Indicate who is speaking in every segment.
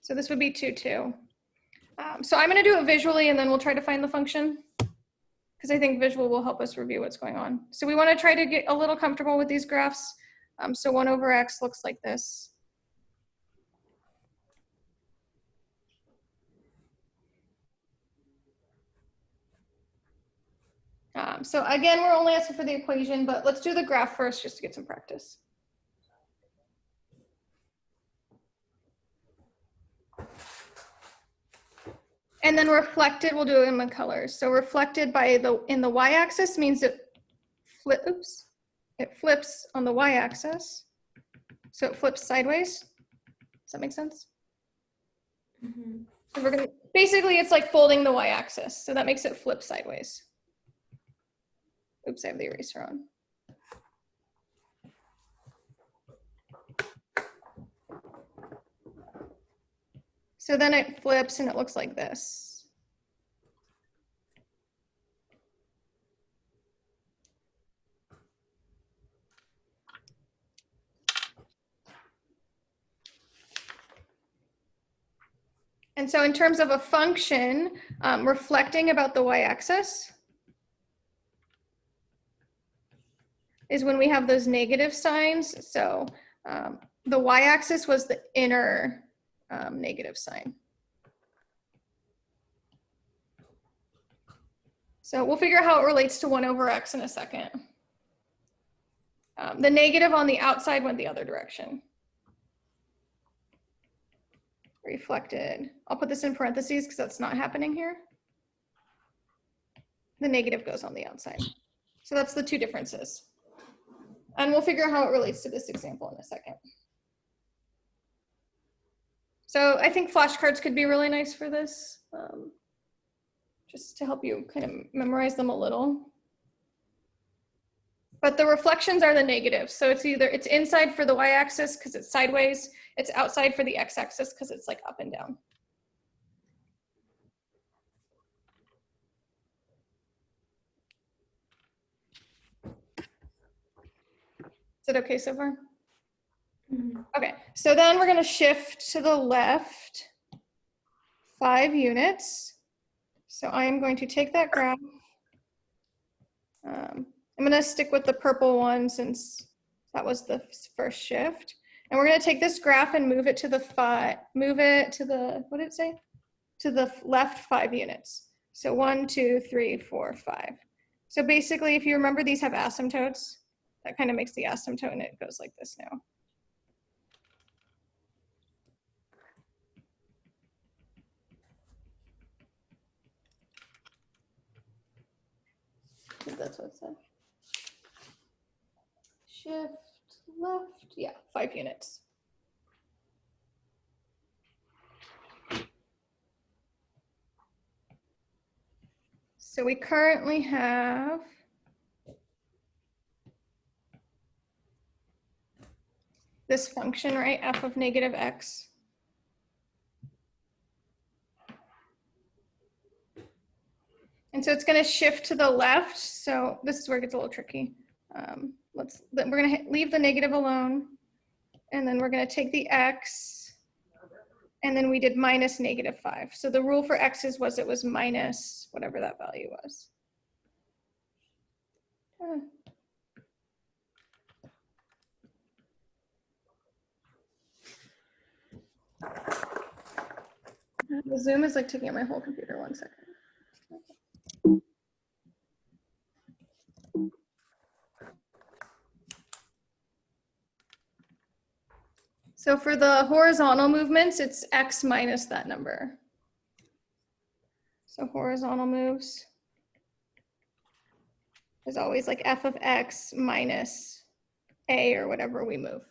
Speaker 1: So this would be 2, 2. So I'm going to do it visually, and then we'll try to find the function, because I think visual will help us review what's going on. So we want to try to get a little comfortable with these graphs. So 1 over x looks like this. So again, we're only asking for the equation, but let's do the graph first just to get some practice. And then reflected, we'll do it in the colors. So reflected in the y-axis means it flips on the y-axis. So it flips sideways. Does that make sense? Mm-hmm. So we're gonna, basically it's like folding the y-axis. So that makes it flip sideways. Oops, I have the eraser on. So then it flips and it looks like this. And so in terms of a function, reflecting about the y-axis is when we have those negative signs. So the y-axis was the inner negative sign. So we'll figure out how it relates to 1 over x in a second. The negative on the outside went the other direction. Reflected. I'll put this in parentheses because that's not happening here. The negative goes on the outside. So that's the two differences. And we'll figure out how it relates to this example in a second. So I think flashcards could be really nice for this, just to help you kind of memorize them a little. But the reflections are the negatives. So it's inside for the y-axis because it's sideways. It's outside for the x-axis because it's like up and down. Is it okay so far? Mm-hmm. Okay, so then we're going to shift to the left 5 units. So I am going to take that graph. I'm going to stick with the purple one since that was the first shift. And we're going to take this graph and move it to the what did it say? To the left 5 units. So 1, 2, 3, 4, 5. So basically, if you remember, these have asymptotes. That kind of makes the asymptote, and it goes like this now. I think that's what it said. Shift left, yeah, 5 units. So we currently have this function, right? F of negative x. And so it's going to shift to the left. So this is where it gets a little tricky. We're going to leave the negative alone. And then we're going to take the x. And then we did minus negative 5. So the rule for x's was it was minus whatever that value was. The Zoom is like taking up my whole computer. 1 second. So for the horizontal movements, it's x minus that number. So horizontal moves is always like f of x minus a or whatever we move.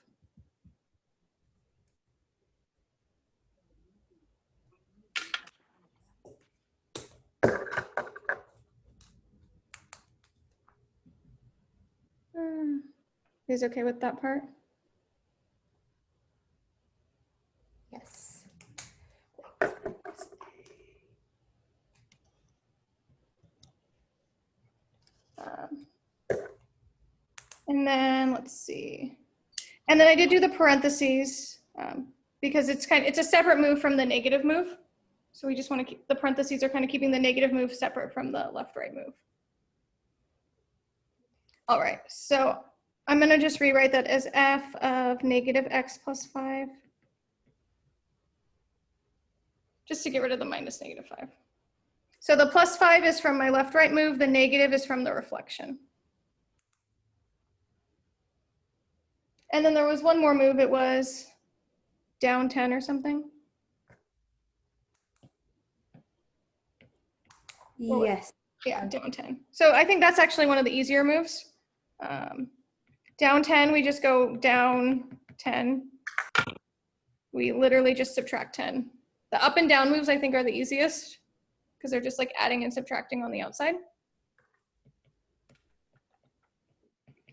Speaker 1: Is okay with that part?
Speaker 2: Yes.
Speaker 1: And then let's see. And then I did do the parentheses. because it's a separate move from the negative move. So we just want to keep, the parentheses are kind of keeping the negative move separate from the left-right move. All right, so I'm going to just rewrite that as f of negative x plus 5. Just to get rid of the minus negative 5. So the plus 5 is from my left-right move. The negative is from the reflection. And then there was one more move. It was down 10 or something.
Speaker 2: Yes.
Speaker 1: Yeah, down 10. So I think that's actually one of the easier moves. Down 10, we just go down 10. We literally just subtract 10. The up and down moves, I think, are the easiest because they're just like adding and subtracting on the outside.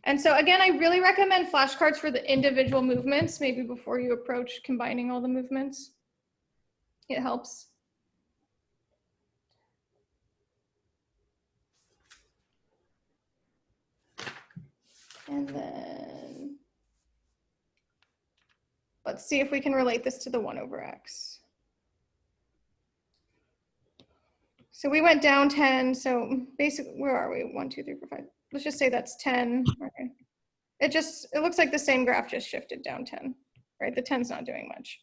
Speaker 1: And so again, I really recommend flashcards for the individual movements, maybe before you approach combining all the movements. It helps. And then let's see if we can relate this to the 1 over x. So we went down 10. So basically, where are we? 1, 2, 3, 4, 5. Let's just say that's 10. Okay. It looks like the same graph just shifted down 10, right? The 10's not doing much.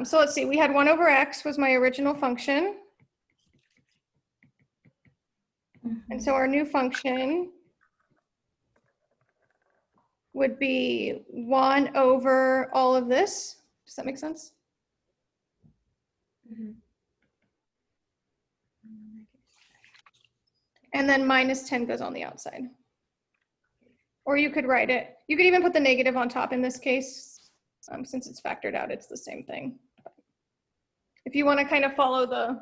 Speaker 1: So let's see, we had 1 over x was my original function. And so our new function would be 1 over all of this. Does that make sense? And then minus 10 goes on the outside. Or you could write it, you could even put the negative on top in this case. Since it's factored out, it's the same thing. If you want to kind of follow the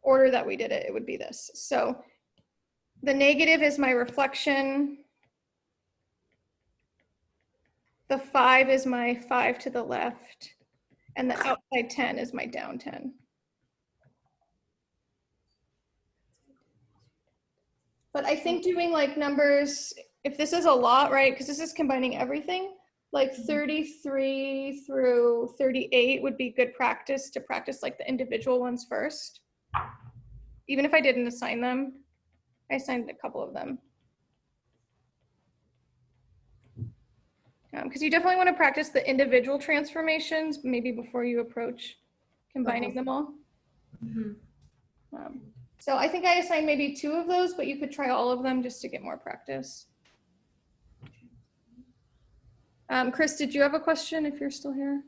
Speaker 1: order that we did it, it would be this. So the negative is my reflection. The 5 is my 5 to the left. And the outside 10 is my down 10. But I think doing like numbers, if this is a lot, right? Because this is combining everything, like 33 through 38 would be good practice to practice like the individual ones first. Even if I didn't assign them, I assigned a couple of them. Because you definitely want to practice the individual transformations maybe before you approach combining them all. So I think I assigned maybe 2 of those, but you could try all of them just to get more practice. Chris, did you have a question if you're still here?